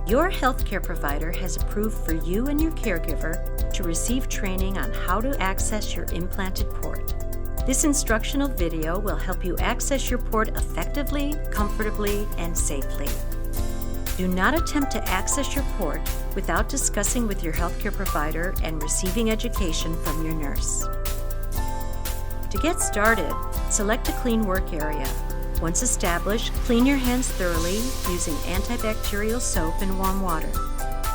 Your healthcare provider has approved for you and your caregiver to receive training on how to access your implanted port. This instructional video will help you access your port effectively, comfortably, and safely. Do not attempt to access your port without discussing with your healthcare provider and receiving education from your nurse. To get started, select a clean work area. Once established, clean your hands thoroughly using antibacterial soap and warm water.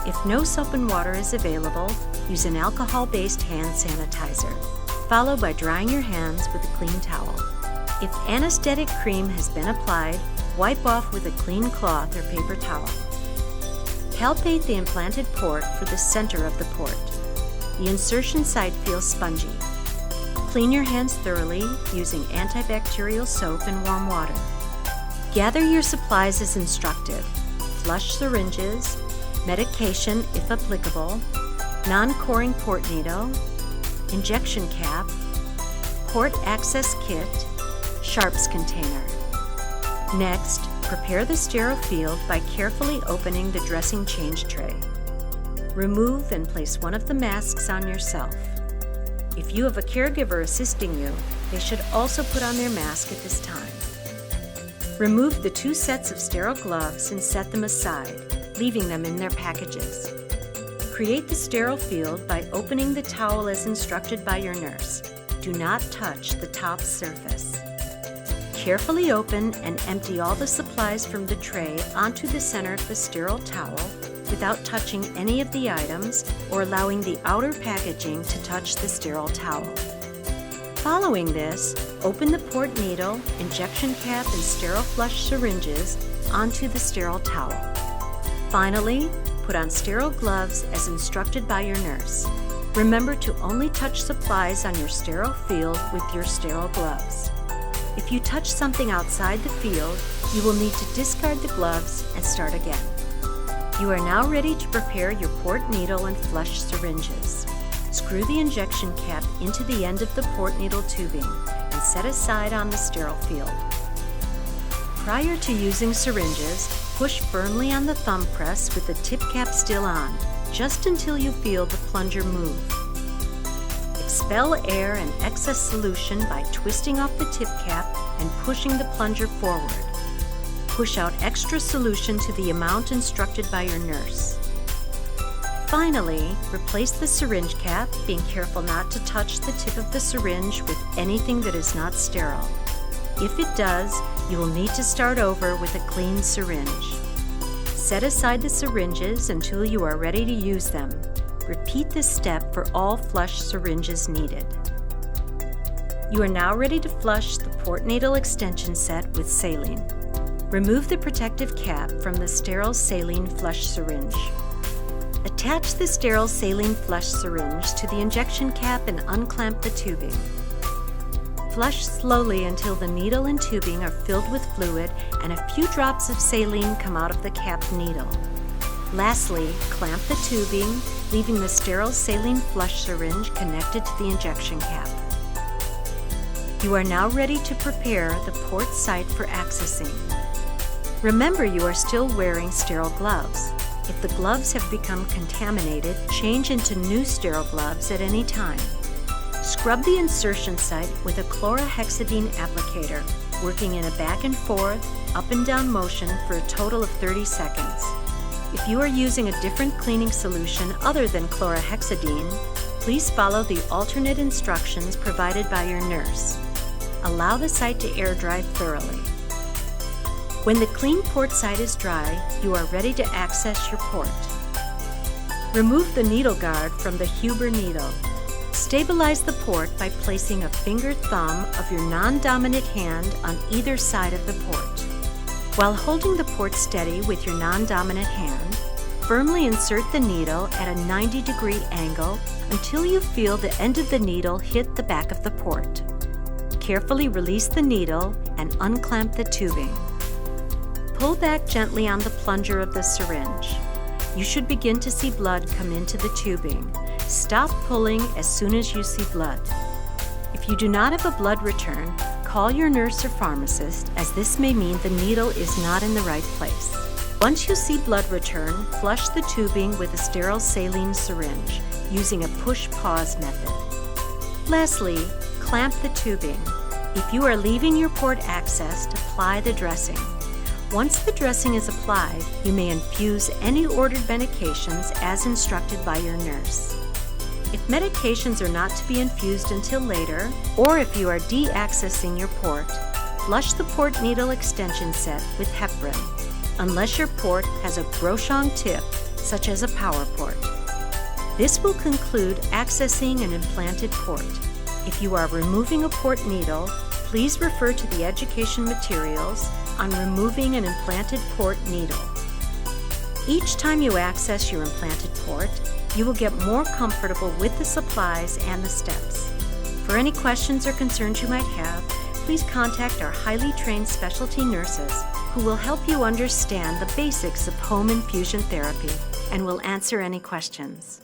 If no soap and water is available, use an alcohol-based hand sanitizer, followed by drying your hands with a clean towel. If anesthetic cream has been applied, wipe off with a clean cloth or paper towel. Palpate the implanted port for the center of the port. The insertion site feels spongy. Clean your hands thoroughly using antibacterial soap and warm water. Gather your supplies as instructed: flush syringes, medication if applicable, non-coring port needle, injection cap, port access kit, sharps container. Next, prepare the sterile field by carefully opening the dressing change tray. Remove and place one of the masks on yourself. If you have a caregiver assisting you, they should also put on their mask at this time. Remove the 2 sets of sterile gloves and set them aside, leaving them in their packages. Create the sterile field by opening the towel as instructed by your nurse. Do not touch the top surface. Carefully open and empty all the supplies from the tray onto the center of the sterile towel without touching any of the items or allowing the outer packaging to touch the sterile towel. Following this, open the port needle, injection cap, and sterile flush syringes onto the sterile towel. Finally, put on sterile gloves as instructed by your nurse. Remember to only touch supplies on your sterile field with your sterile gloves. If you touch something outside the field, you will need to discard the gloves and start again. You are now ready to prepare your port needle and flush syringes. Screw the injection cap into the end of the port needle tubing and set aside on the sterile field. Prior to using syringes, push firmly on the thumb press with the tip cap still on, just until you feel the plunger move. Expel air and excess solution by twisting off the tip cap and pushing the plunger forward. Push out extra solution to the amount instructed by your nurse. Finally, replace the syringe cap, being careful not to touch the tip of the syringe with anything that is not sterile. If it does, you will need to start over with a clean syringe. Set aside the syringes until you are ready to use them. Repeat this step for all flush syringes needed. You are now ready to flush the port needle extension set with saline. Remove the protective cap from the sterile saline flush syringe. Attach the sterile saline flush syringe to the injection cap and unclamp the tubing. Flush slowly until the needle and tubing are filled with fluid and a few drops of saline come out of the capped needle. Lastly, clamp the tubing, leaving the sterile saline flush syringe connected to the injection cap. You are now ready to prepare the port site for accessing. Remember, you are still wearing sterile gloves. If the gloves have become contaminated, change into new sterile gloves at any time. Scrub the insertion site with a chlorhexidine applicator, working in a back and forth, up and down motion for a total of 30 seconds. If you are using a different cleaning solution other than chlorhexidine, please follow the alternate instructions provided by your nurse. Allow the site to air dry thoroughly. When the clean port site is dry, you are ready to access your port. Remove the needle guard from the Huber needle. Stabilize the port by placing a finger thumb of your non-dominant hand on either side of the port. While holding the port steady with your non-dominant hand, firmly insert the needle at a 90-degree angle until you feel the end of the needle hit the back of the port. Carefully release the needle and unclamp the tubing. Pull back gently on the plunger of the syringe. You should begin to see blood come into the tubing. Stop pulling as soon as you see blood. If you do not have a blood return, call your nurse or pharmacist, as this may mean the needle is not in the right place. Once you see blood return, flush the tubing with a sterile saline syringe using a push-pause method. Lastly, clamp the tubing. If you are leaving your port accessed, apply the dressing. Once the dressing is applied, you may infuse any ordered medications as instructed by your nurse. If medications are not to be infused until later, or if you are de-accessing your port, flush the port needle extension set with heparin, unless your port has a brochong tip, such as a power port. This will conclude accessing an implanted port. If you are removing a port needle, please refer to the education materials on removing an implanted port needle. Each time you access your implanted port, you will get more comfortable with the supplies and the steps. For any questions or concerns you might have, please contact our highly trained specialty nurses who will help you understand the basics of home infusion therapy and will answer any questions.